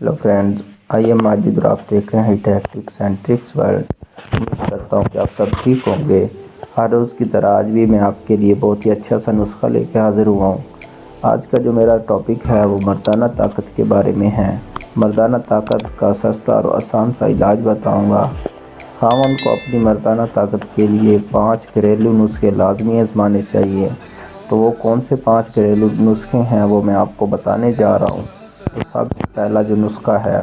Hello friends, आइए हम आज इधर आप देख रहे हैं take tips and tricks world. उम्मीद करता हूँ कि आप सब ठीक होंगे। हर रोज़ की तरह आज भी मैं आपके लिए बहुत ही अच्छा सा नुस्खा लेकर हाजिर हुआ हूँ। आज का जो मेरा टॉपिक है वो मर्दाना ताकत के बारे में है। मर्दाना ताकत का सस्ता और आसान सा इलाज बताऊँगा। खामन को अपनी मर्दाना ताकत के लिए 5 घरेलू नुस्खे लाजमी आजमाने चाहिए। तो वो कौन से 5 घरेलू नुस्खे हैं वो मैं आपको बताने जा रहा हूँ। तो सबसे पहला जो नुस्खा है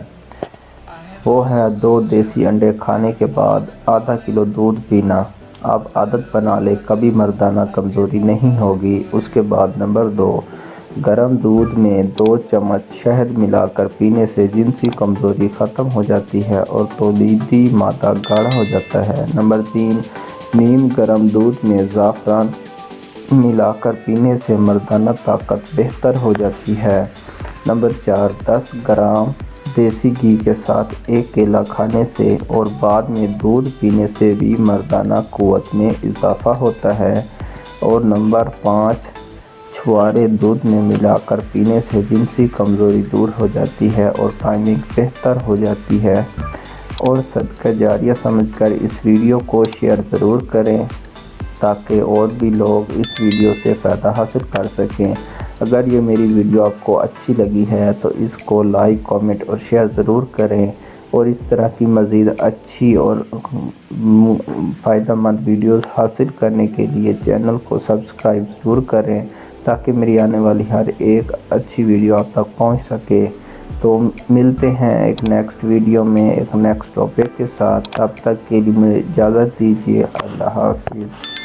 वो है 2 देसी अंडे खाने के बाद आधा किलो दूध पीना। आप आदत बना ले, कभी मर्दाना कमज़ोरी नहीं होगी। उसके बाद नंबर 2, गर्म दूध में 2 चम्मच शहद मिलाकर पीने से जिनसी कमज़ोरी ख़त्म हो जाती है और तौलीदी मादा गाढ़ा हो जाता है। नंबर 3, नीम गर्म दूध में ज़ाफ़रान मिलाकर पीने से मर्दाना ताकत बेहतर हो जाती है। नंबर 4, 10 ग्राम देसी घी के साथ एक केला खाने से और बाद में दूध पीने से भी मर्दाना क़ुव्वत में इजाफ़ा होता है। और नंबर 5, छुआरे दूध में मिलाकर पीने से जिनसी कमज़ोरी दूर हो जाती है और टाइमिंग बेहतर हो जाती है। और सदका जारिया समझकर इस वीडियो को शेयर ज़रूर करें ताकि और भी लोग इस वीडियो से फ़ायदा हासिल कर सकें। अगर ये मेरी वीडियो आपको अच्छी लगी है तो इसको लाइक, कमेंट और शेयर ज़रूर करें। और इस तरह की मज़ीद अच्छी और फ़ायदेमंद वीडियोस हासिल करने के लिए चैनल को सब्सक्राइब ज़रूर करें ताकि मेरी आने वाली हर एक अच्छी वीडियो आप तक पहुंच सके। तो मिलते हैं एक नेक्स्ट वीडियो में एक नेक्स्ट टॉपिक के साथ। तब तक के लिए मुझे इजाज़त दीजिए। अल्लाह हाफ़िज़।